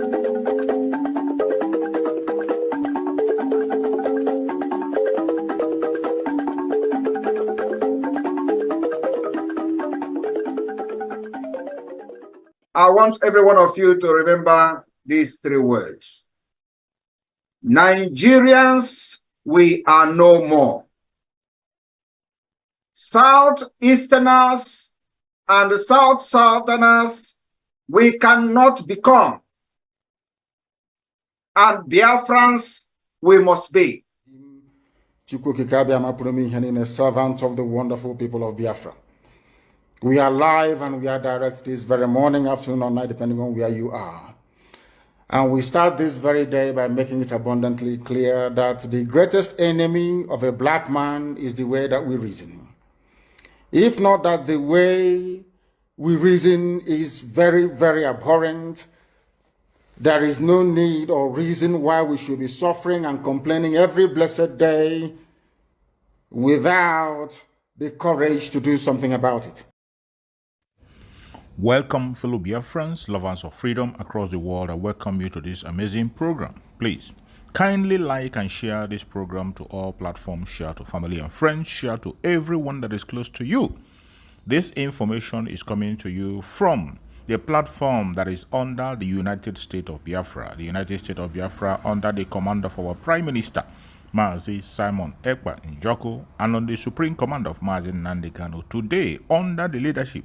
I want every one of you to remember these three words. Nigerians, we are no more. Southeasterners and Southerners, we cannot become. And Biafrans, we must be. A servant of the wonderful people of Biafra. We are live and we are direct this very morning, afternoon, or night, depending on where you are. And we start this very day by making it abundantly clear that the greatest enemy of a black man is the way that we reason. If not that the way we reason is very, very abhorrent, there is no need or reason why we should be suffering and complaining every blessed day without the courage to do something about it. Welcome, fellow Biafrans, lovers of freedom across the world. I welcome you to this amazing program. Please, kindly like and share this program to all platforms. Share to family and friends. Share to everyone that is close to you. This information is coming to you from the platform that is under the United States of Biafra. The United States of Biafra under the command of our Prime Minister, Mazi Simon Ekpa Njoko, and on the Supreme Command of Mazi Nnamdi Kanu. Today, under the leadership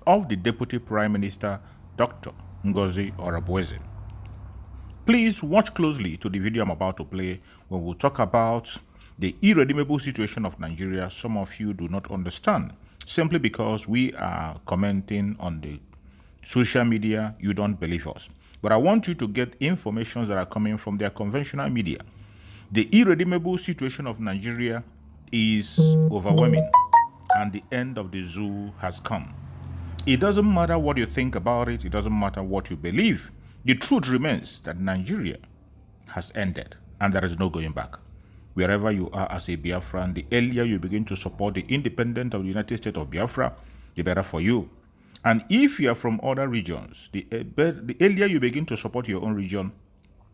of the Deputy Prime Minister, Dr. Ngozi Orabueze. Please watch closely to the video I'm about to play when we'll talk about the irredeemable situation of Nigeria. Some of you do not understand. Simply because we are commenting on the social media, you don't believe us. But I want you to get information that are coming from their conventional media. The irredeemable situation of Nigeria is overwhelming, and the end of the zoo has come. It doesn't matter what you think about it. It doesn't matter what you believe. The truth remains that Nigeria has ended and there is no going back. Wherever you are as a Biafran, the earlier you begin to support the independence of the United States of Biafra, the better for you. And if you are from other regions, the earlier you begin to support your own region,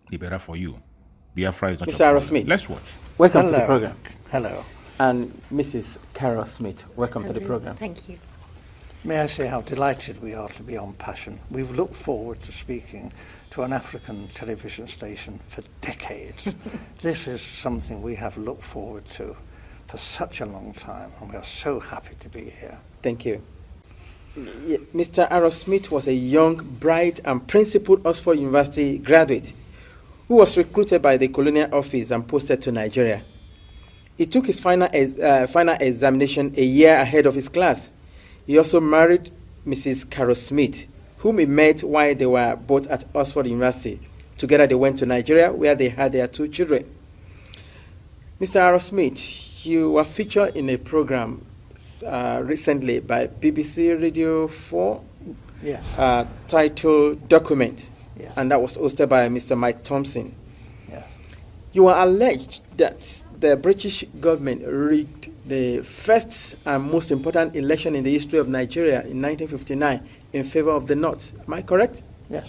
the better for you. Biafra is not Mr. Arrow Smith. Let's watch. Welcome to the program. Hello. And Mrs. Carol Smith, welcome to the program. Thank you. May I say how delighted we are to be on Passion. We've looked forward to speaking to an African television station for decades. This is something we have looked forward to for such a long time, and we are so happy to be here. Thank you. Mr. Arrow Smith was a young, bright, and principled Oxford University graduate who was recruited by the colonial office and posted to Nigeria. He took his final examination a year ahead of his class. He also married Mrs. Carol Smith, whom he met while they were both at Oxford University. Together they went to Nigeria, where they had their 2 children. Mr. Arrow Smith, you were featured in a program recently by BBC Radio 4, yes. Titled Document, yes. And that was hosted by Mr. Mike Thompson. Yes. You are alleged that the British government rigged the first and most important election in the history of Nigeria in 1959 in favor of the North. Am I correct? Yes.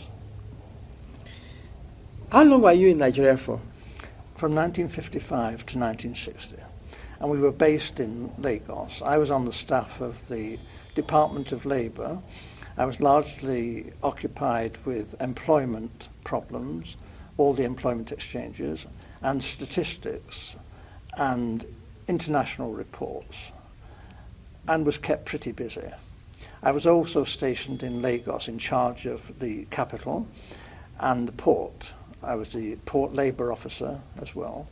How long were you in Nigeria for? From 1955 to 1960. And we were based in Lagos. I was on the staff of the Department of Labour. I was largely occupied with employment problems, all the employment exchanges, and statistics, and international reports, and was kept pretty busy. I was also stationed in Lagos in charge of the capital and the port. I was the port labour officer as well,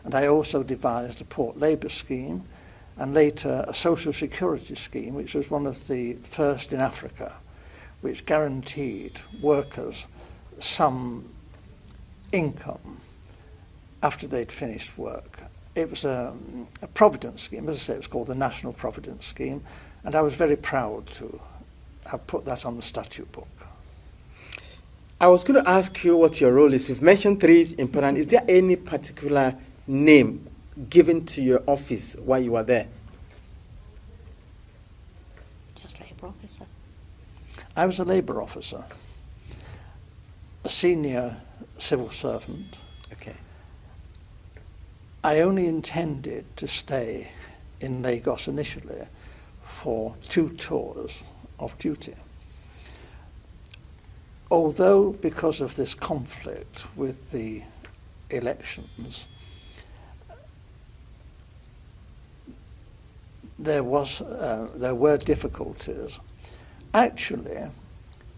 and I also devised a port labour scheme and later a social security scheme, which was one of the first in Africa, which guaranteed workers some income after they'd finished work. It was a providence scheme. As I say, it was called the National Providence Scheme, and I was very proud to have put that on the statute book. I was going to ask you what your role is. You've mentioned 3 important. Is there any particular name given to your office while you were there? Just labour officer. I was a labour officer. a senior civil servant. Okay. I only intended to stay in Lagos initially for 2 tours of duty. Although, because of this conflict with the elections, there were difficulties. Actually,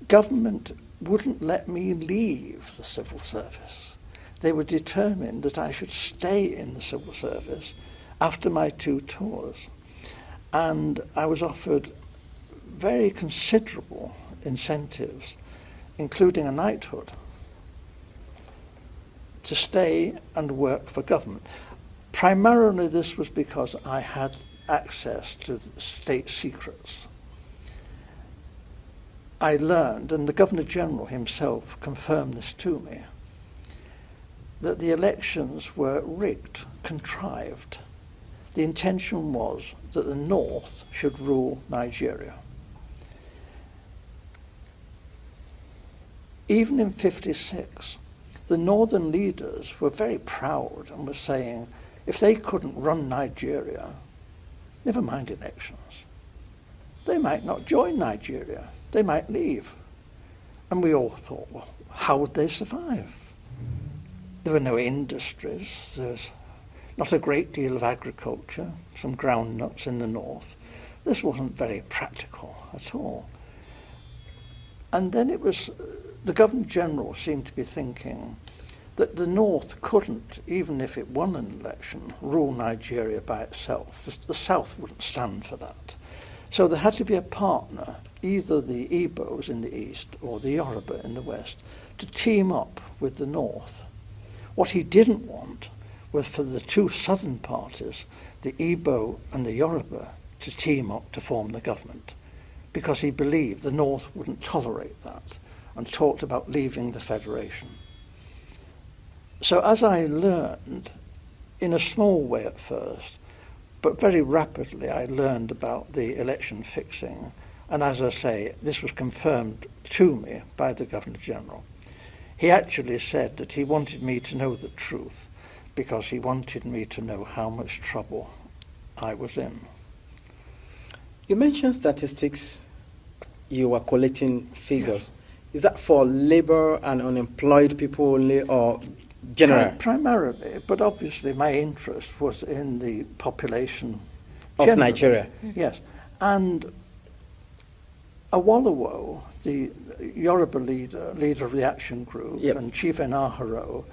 government wouldn't let me leave the civil service. They were determined that I should stay in the civil service after my 2 tours. And I was offered very considerable incentives, including a knighthood, to stay and work for government. Primarily this was because I had access to state secrets. I learned, and the Governor-General himself confirmed this to me, that the elections were rigged, contrived. The intention was that the North should rule Nigeria. Even in '56, the northern leaders were very proud and were saying, if they couldn't run Nigeria, never mind elections, they might not join Nigeria, they might leave. And we all thought, well, how would they survive? There were no industries, there's not a great deal of agriculture, some groundnuts in the north. This wasn't very practical at all. And then it was, the Governor-General seemed to be thinking that the North couldn't, even if it won an election, rule Nigeria by itself. The South wouldn't stand for that. So there had to be a partner, either the Igbos in the east or the Yoruba in the west, to team up with the North. What he didn't want was for the 2 southern parties, the Igbo and the Yoruba, to team up to form the government, because he believed the North wouldn't tolerate that and talked about leaving the federation. So as I learned, in a small way at first, but very rapidly I learned about the election fixing, and as I say, this was confirmed to me by the Governor-General. He actually said that he wanted me to know the truth because he wanted me to know how much trouble I was in. You mentioned statistics, you were collecting figures. Yes. Is that for labor and unemployed people only, or general? Primarily, but obviously my interest was in the population of generally. Nigeria. Yes, and Awolowo, the Yoruba leader of the action group, yep, and Chief Enaharo,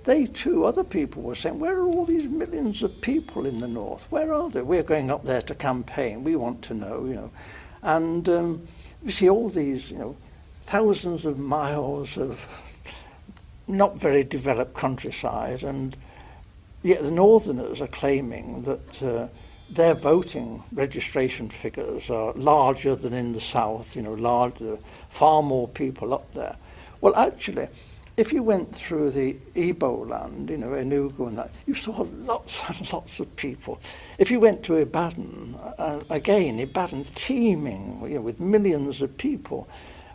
they too, other people were saying, where are all these millions of people in the north? Where are they? We're going up there to campaign. We want to know, And you see all these, thousands of miles of not very developed countryside, and yet the northerners are claiming that their voting registration figures are larger than in the south, larger, far more people up there. Well, actually, if you went through the Igbo land, Enugu and that, you saw lots and lots of people. If you went to Ibadan, Ibadan teeming with millions of people,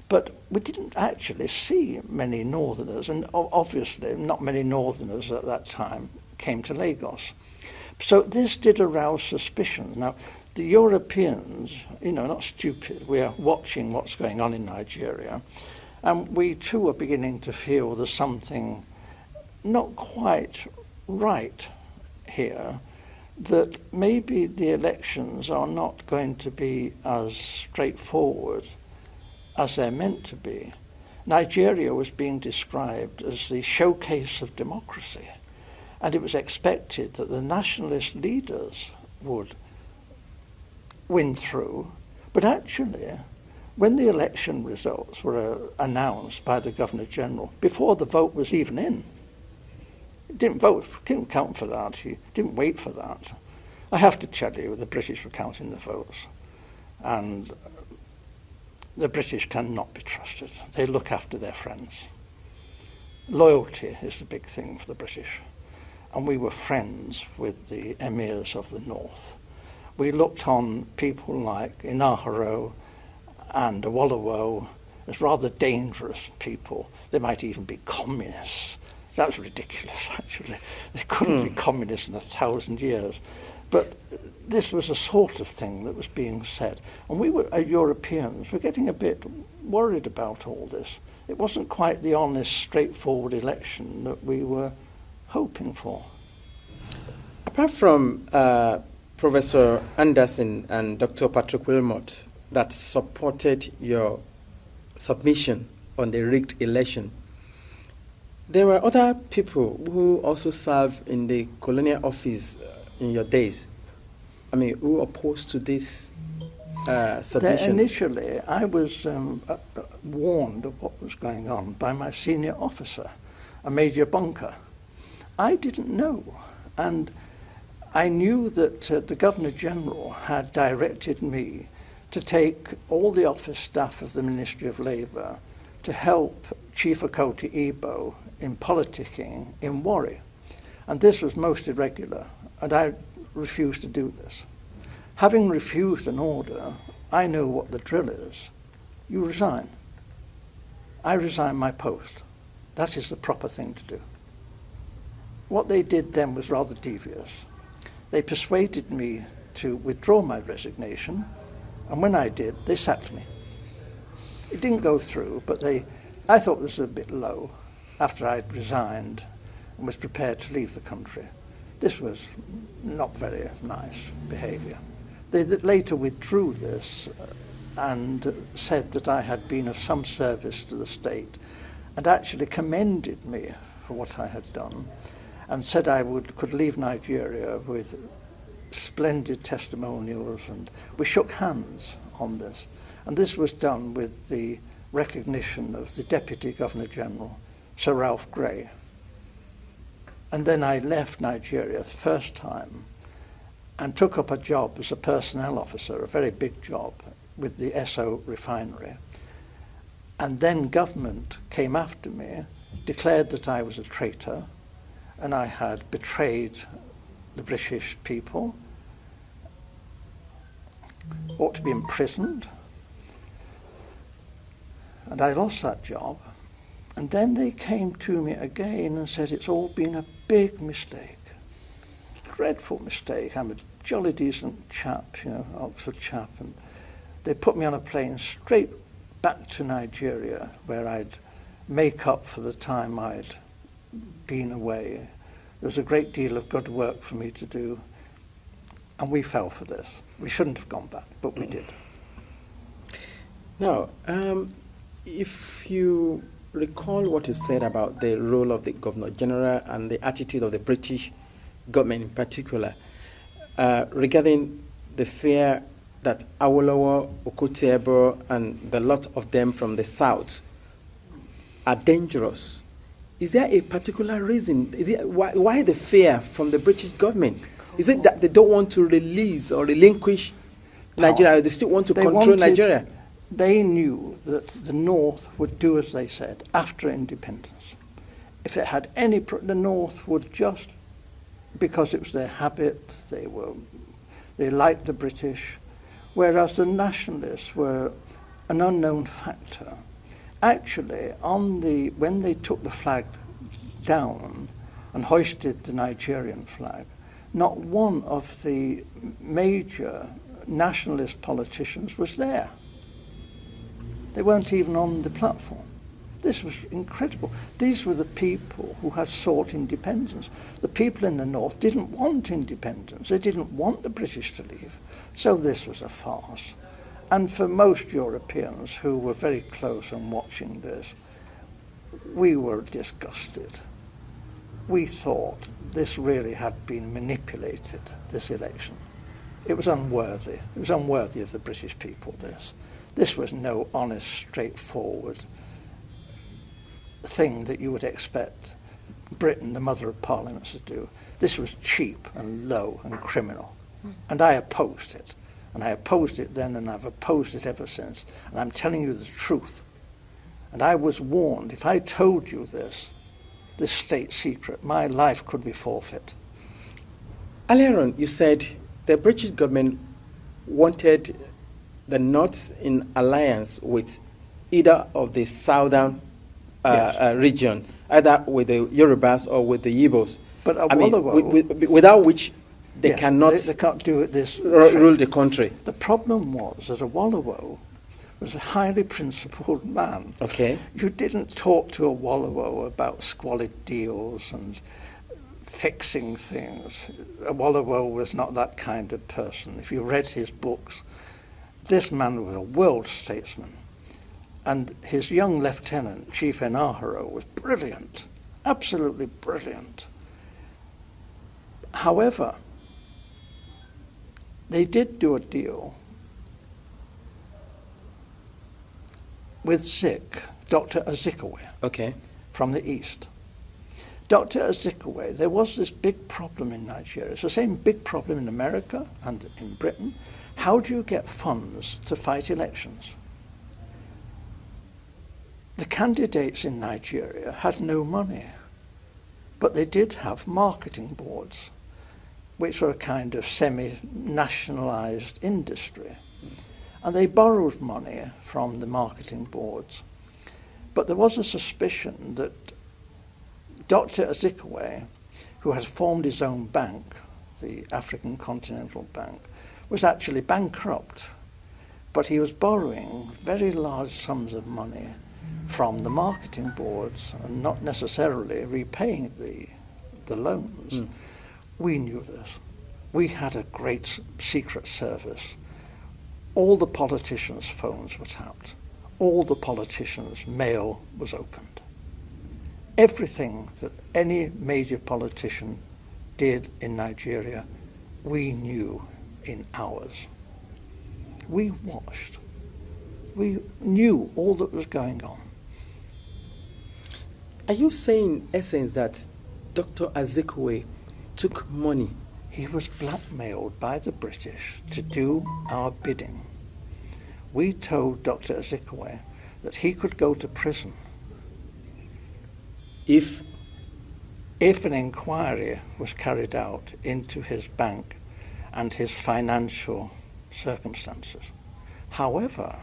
but we didn't actually see many northerners, and obviously not many northerners at that time came to Lagos. So this did arouse suspicion. Now, the Europeans, not stupid, we are watching what's going on in Nigeria, and we too are beginning to feel there's something not quite right here, that maybe the elections are not going to be as straightforward as they're meant to be. Nigeria was being described as the showcase of democracy, and it was expected that the nationalist leaders would win through. But actually, when the election results were announced by the Governor-General, before the vote was even in, he didn't count for that, he didn't wait for that. I have to tell you, the British were counting the votes, and the British cannot be trusted. They look after their friends. Loyalty is the big thing for the British. And we were friends with the emirs of the north. We looked on people like Enaharo and Awolowo as rather dangerous people. They might even be communists. That was ridiculous, actually. They couldn't be communists in 1,000 years. But this was a sort of thing that was being said. And we were, Europeans, were getting a bit worried about all this. It wasn't quite the honest, straightforward election that we were hoping for. Apart from Professor Anderson and Dr. Patrick Wilmot that supported your submission on the rigged election, there were other people who also served in the colonial office in your days. I mean, who opposed to this submission? Initially, I was warned of what was going on by my senior officer, a Major Bunker. I didn't know, and I knew that the Governor-General had directed me to take all the office staff of the Ministry of Labour to help Chief Okoti Igbo in politicking in Warri. And this was most irregular, and I refused to do this. Having refused an order, I know what the drill is. You resign. I resign my post. That is the proper thing to do. What they did then was rather devious. They persuaded me to withdraw my resignation, and when I did, they sacked me. It didn't go through, but I thought this was a bit low after I'd resigned and was prepared to leave the country. This was not very nice behaviour. They later withdrew this and said that I had been of some service to the state and actually commended me for what I had done and said I could leave Nigeria with splendid testimonials, and we shook hands on this. And this was done with the recognition of the Deputy Governor-General, Sir Ralph Grey. And then I left Nigeria the first time and took up a job as a personnel officer, a very big job, with the Esso refinery. And then government came after me, declared that I was a traitor, and I had betrayed the British people, ought to be imprisoned. And I lost that job. And then they came to me again and said, it's all been a big mistake. Dreadful mistake. I'm a jolly decent chap, Oxford chap. And they put me on a plane straight back to Nigeria, where I'd make up for the time I'd been away. There was a great deal of good work for me to do. And we fell for this. We shouldn't have gone back, but we did. Now, if you recall what you said about the role of the Governor-General and the attitude of the British government in particular, regarding the fear that Awolowo, Okoti Igbo, and the lot of them from the south are dangerous, is there a particular reason? Why the fear from the British government? Is it that they don't want to release or relinquish Nigeria? They still want to control Nigeria? They knew that the North would do as they said after independence. If it had any, the North would just, because it was their habit, they liked the British, whereas the nationalists were an unknown factor. Actually, when they took the flag down and hoisted the Nigerian flag, not one of the major nationalist politicians was there. They weren't even on the platform. This was incredible. These were the people who had sought independence. The people in the North didn't want independence. They didn't want the British to leave. So this was a farce. And for most Europeans who were very close and watching this, we were disgusted. We thought this really had been manipulated, this election. It was unworthy. It was unworthy of the British people, this. This was no honest, straightforward thing that you would expect Britain, the mother of parliaments, to do. This was cheap and low and criminal. And I opposed it. And I opposed it then, and I've opposed it ever since. And I'm telling you the truth. And I was warned, if I told you this state secret, my life could be forfeit. Earlier on, you said the British government wanted the North in alliance with either of the southern region, either with the Yorubas or with the Igbos. But without which they cannot they can't do this rule the country. The problem was that Awolowo was a highly principled man. Okay. You didn't talk to Awolowo about squalid deals and fixing things. Awolowo was not that kind of person. If you read his books, this man was a world statesman. And his young lieutenant, Chief Enaharo, was brilliant, absolutely brilliant. However, they did do a deal with Zik, Dr. Azikiwe, okay, from the East. Dr. Azikiwe, there was this big problem in Nigeria. It's the same big problem in America and in Britain. How do you get funds to fight elections? The candidates in Nigeria had no money, but they did have marketing boards, which were a kind of semi-nationalized industry. And they borrowed money from the marketing boards. But there was a suspicion that Dr. Azikiwe, who has formed his own bank, the African Continental Bank, was actually bankrupt. But he was borrowing very large sums of money from the marketing boards and not necessarily repaying the loans. Mm. We knew this. We had a great secret service. All the politicians' phones were tapped. All the politicians' mail was opened. Everything that any major politician did in Nigeria, we knew in hours. We watched. We knew all that was going on. Are you saying, in essence, that Dr. Azikiwe took money? He was blackmailed by the British to do our bidding. We told Dr. Azikiwe that he could go to prison if an inquiry was carried out into his bank and his financial circumstances. However,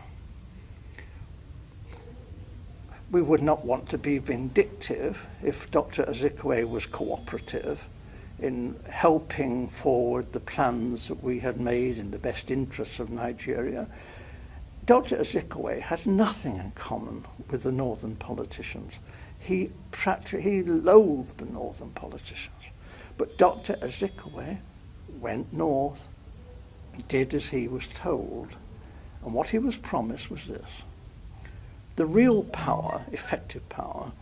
we would not want to be vindictive if Dr. Azikiwe was cooperative in helping forward the plans that we had made in the best interests of Nigeria. Dr. Azikiwe had nothing in common with the northern politicians. He loathed the northern politicians. But Dr. Azikiwe went north, did as he was told, and what he was promised was this. The real power, effective power,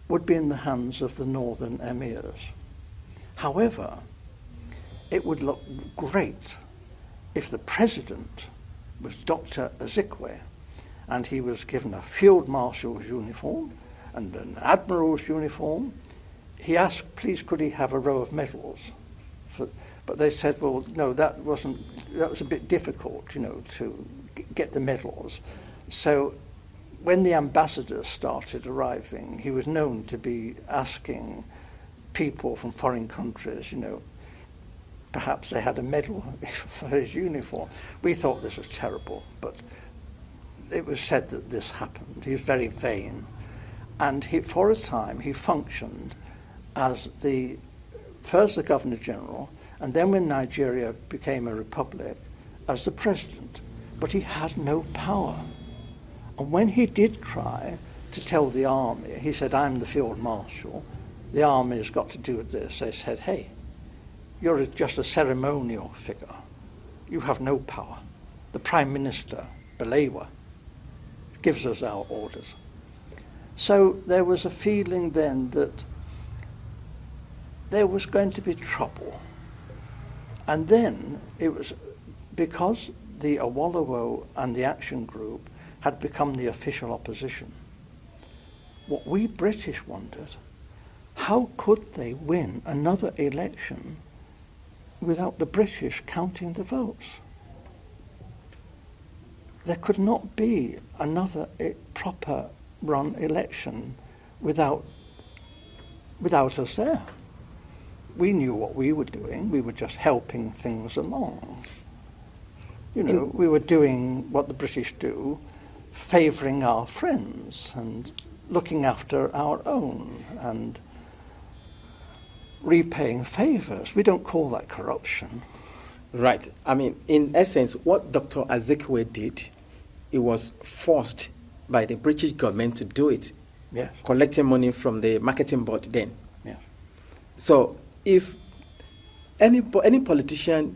would be in the hands of the northern emirs. However, it would look great if the president was Dr. Azikiwe and he was given a field marshal's uniform and an admiral's uniform. He asked, please, could he have a row of medals? But they said, well, no, that was a bit difficult, to get the medals. So when the ambassadors started arriving, he was known to be asking people from foreign countries, perhaps they had a medal for his uniform. We thought this was terrible, but it was said that this happened. He was very vain. And for a time, he functioned as first the Governor General, and then when Nigeria became a republic, as the president. But he had no power. And when he did try to tell the army, he said, I'm the field marshal, the army has got to do with this. They said, hey, you're just a ceremonial figure. You have no power. The Prime Minister, Balewa, gives us our orders. So there was a feeling then that there was going to be trouble. And then it was because the Awolowo and the Action Group had become the official opposition. What we British wondered, how could they win another election without the British counting the votes? There could not be another proper run election without us there. We knew what we were doing. We were just helping things along. We were doing what the British do, favouring our friends and looking after our own and repaying favours. We don't call that corruption. Right. I mean, in essence, what Dr. Azikiwe did, it was forced by the British government to do it. Yes. Collecting money from the marketing board then. Yes. So if any politician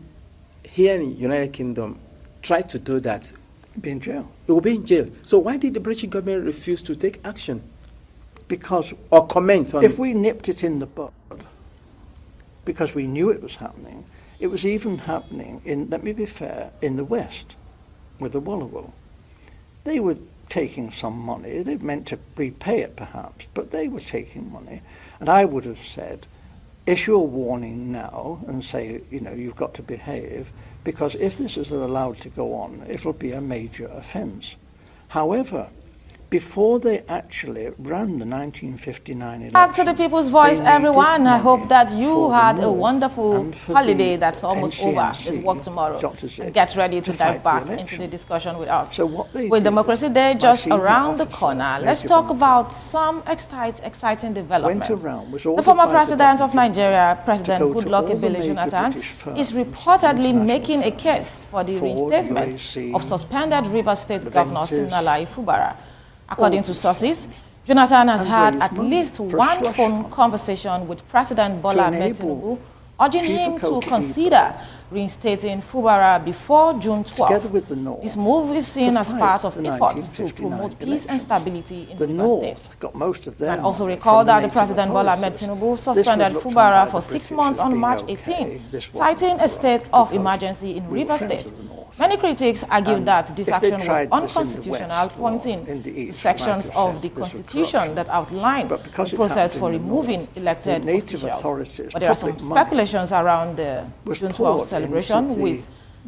here in the United Kingdom tried to do that, Be in jail. it will be in jail. So why did the British government refuse to take action Because or comment on if we nipped it in the bud, because we knew it was happening, it was even happening in, let me be fair, in the West with the Wallowo. They were taking some money. They meant to repay it perhaps, but they were taking money. And I would have said, issue a warning now and say, you know, you've got to behave, because if this is allowed to go on, it'll be a major offence. However, before they actually ran the 1959 election... Back to the People's Voice, everyone. I hope that you had a wonderful holiday that's almost over. It's work tomorrow. And get ready to dive back into the discussion with us. So what they with did, Democracy Day just senior around the officer, corner, let's Major talk Bunker, about some exciting developments. went around, was The ordered former by the president of government Nigeria, President to go to Goodluck all the Ebele major Jonathan, British firms, is reportedly international making a firms, case for the Ford, reinstatement UAC, of suspended Rivers State Governor Aventis, Siminalayi Fubara. According to sources, Jonathan has and had raised at money least for a one slush phone fund conversation with President Bola Ahmed enable Tinubu, urging Chief him of to Coke consider reinstating Fubara before June 12. together with the North. This move is seen to as fight part of the efforts to 1959 promote peace election. and stability in The Rivers North State. got most of their And also money recall from that the native President Bola Ahmed authorities. Tinubu This was suspended looked on Fubara by for the 6 British months as on being March okay. 18, This wasn't citing a right state of because emergency in we were Rivers friends State. of the North. Many critics argue And that this if they action was tried this in the unconstitutional, West or pointing in the to East, sections we might have of the said this was Constitution corruption. that outline But because the it process happened for in the removing North, elected the native officials. authorities, But there are some public money speculations around the was June 12 poured celebration into the with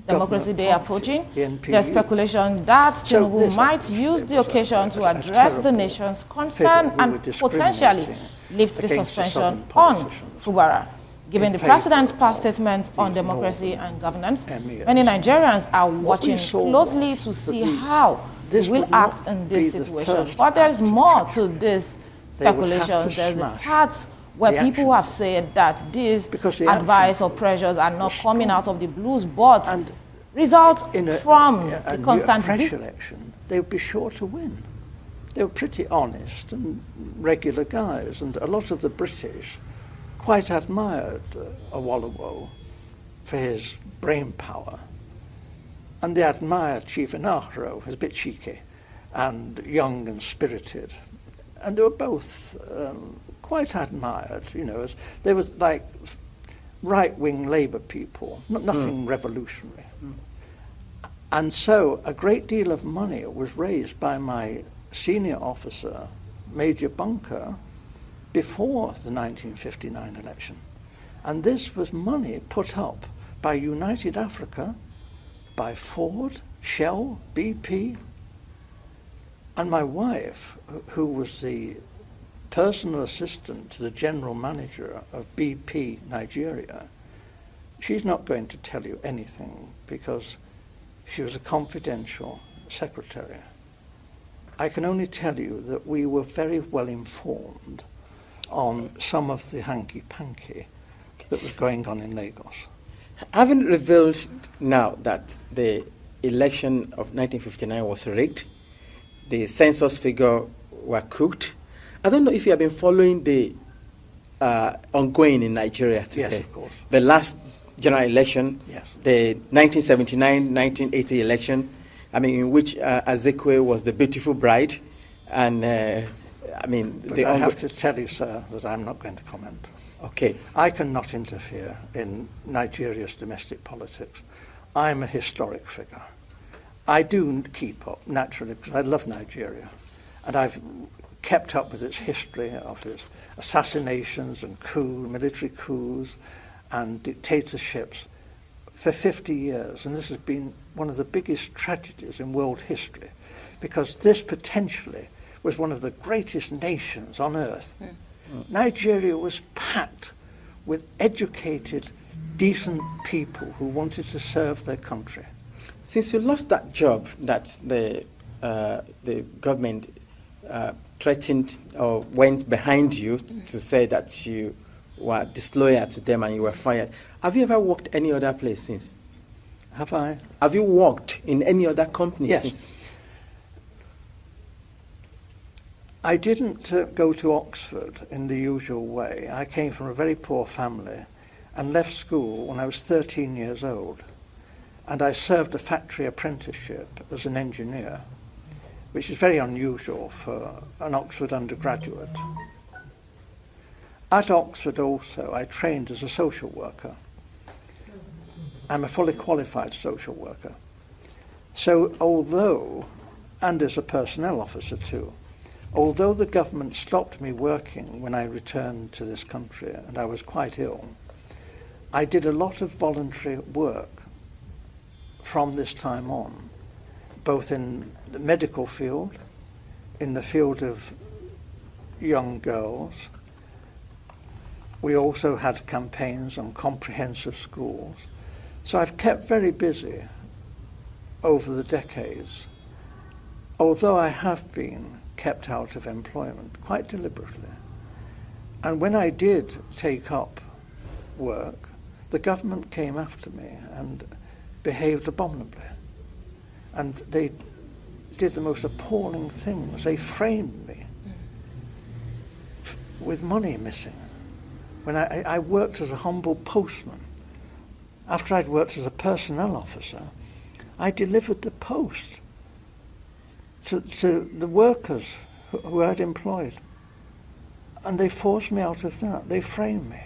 Democracy government Day party, approaching. the NPU. There's speculation that So Tinubu this might obviously use the was occasion to a address the terrible nation's figure. concern We and were potentially discriminating lift the against the suspension southern on politicians Fubara. Given in the favour president's past of statements on these democracy northern and governance, emirs. many Nigerians are What we watching saw closely was to that see the- how this he will would not act in be this the situation. first But there is act of more to treachery. this They would have to speculation. There's a smash part where the people have action. said that these Because the advice action or pressures are not was coming strong. out of the blues, but And result in from a the new- constant fresh vis- election, they would be sure to win. They were pretty honest and regular guys, and a lot of the British quite admired Awolowo for his brain power. And they admired Chief Inahro, who's a bit cheeky and young and spirited. And they were both quite admired, you know, as they were like right-wing Labour people, nothing revolutionary. And so a great deal of money was raised by my senior officer, Major Bunker, before the 1959 election. And this was money put up by United Africa, by Ford, Shell, BP, and my wife, who was the personal assistant to the general manager of BP Nigeria. She's not going to tell you anything because she was a confidential secretary. I can only tell you that we were very well informed on some of the hanky-panky that was going on in Lagos. Having revealed now that the election of 1959 was rigged, the census figure were cooked, I don't know if you have been following the ongoing in Nigeria today. Yes, of course. The last general election, Yes. the 1979-1980 election, I mean, in which Azikiwe was the beautiful bride, and I mean, But I have to tell you, sir, that I'm not going to comment. Okay. I cannot interfere in Nigeria's domestic politics. I'm a historic figure. I do keep up, naturally, because I love Nigeria. And I've kept up with its history of its assassinations and military coups and dictatorships for 50 years. And this has been one of the biggest tragedies in world history, because this potentially was one of the greatest nations on earth. Nigeria was packed with educated, decent people who wanted to serve their country. Since you lost that job that the the government threatened or went behind you to say that you were disloyal to them and you were fired. Have you ever worked any other place since? Have I? Have you worked in any other company since? I didn't go to Oxford in the usual way. I came from a very poor family and left school when I was 13 years old. And I served a factory apprenticeship as an engineer, which is very unusual for an Oxford undergraduate. At Oxford also, I trained as a social worker. I'm a fully qualified social worker. So although, and as a personnel officer too, although the government stopped me working when I returned to this country and I was quite ill, I did a lot of voluntary work from this time on, both in the medical field, in the field of young girls. We also had campaigns on comprehensive schools. So I've kept very busy over the decades, although I have been kept out of employment quite deliberately. And when I did take up work, the government came after me and behaved abominably. And they did the most appalling things. They framed me with money missing. When I worked as a humble postman, after I'd worked as a personnel officer, I delivered the post to the workers who I'd employed. And they forced me out of that. They framed me.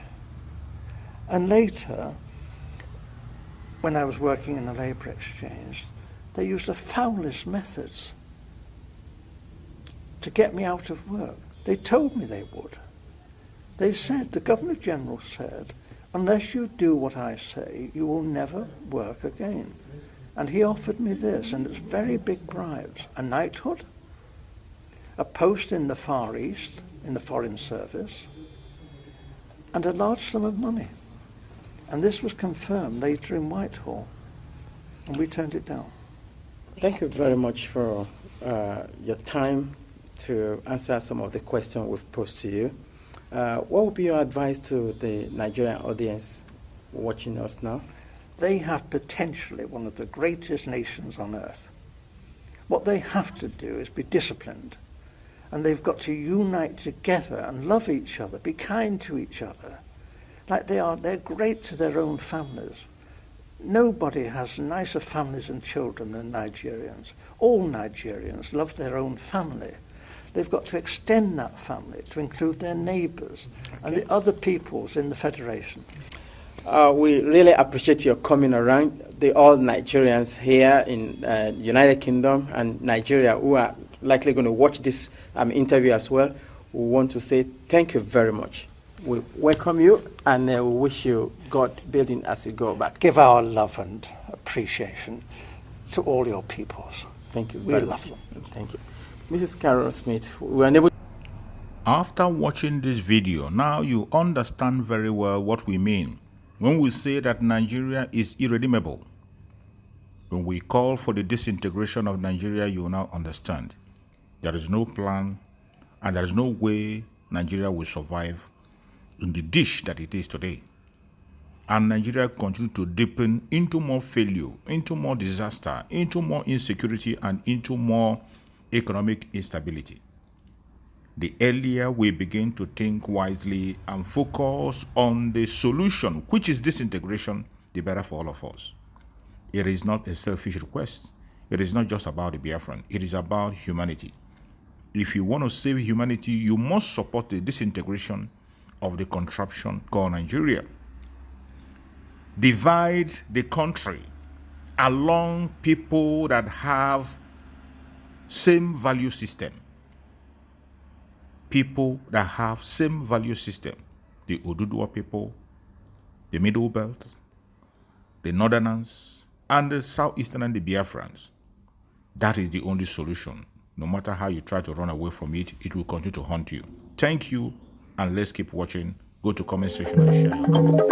And later, when I was working in the labour exchange, they used the foulest methods to get me out of work. They told me they would. They said, the Governor-General said, unless you do what I say, you will never work again. And he offered me this, and it's very big bribes. A knighthood, a post in the Far East, in the Foreign Service, and a large sum of money. And this was confirmed later in Whitehall, and we turned it down. Thank you very much for your time to answer some of the questions we've posed to you. What would be your advice to the Nigerian audience watching us now? They have potentially one of the greatest nations on earth. What they have to do is be disciplined, and they've got to unite together and love each other, be kind to each other. Like they're great to their own families. Nobody has nicer families and children than Nigerians. All Nigerians love their own family. They've got to extend that family to include their neighbours and the other peoples in the Federation. We really appreciate your coming around. All Nigerians here in the United Kingdom and Nigeria who are likely going to watch this interview as well, we want to say thank you very much. We welcome you and we wish you God building as you go back. Give our love and appreciation to all your peoples. Thank you. We love them. Thank you. Mrs. Carol Smith, we were unable. After watching this video, now you understand very well what we mean when we say that Nigeria is irredeemable. When we call for the disintegration of Nigeria, you will now understand. There is no plan and there is no way Nigeria will survive in the dish that it is today. And Nigeria continues to deepen into more failure, into more disaster, into more insecurity, and into more economic instability. The earlier we begin to think wisely and focus on the solution, which is disintegration, the better for all of us. It is not a selfish request. It is not just about the Biafran. It is about humanity. If you want to save humanity, you must support the disintegration of the contraption called Nigeria. Divide the country along people that have same value system. People that have same value system. The Oduduwa people, the Middle Belt, the Northerners, and the Southeastern and the Biafrans. That is the only solution. No matter how you try to run away from it, it will continue to haunt you. Thank you, and let's keep watching. Go to comment section and share your comments.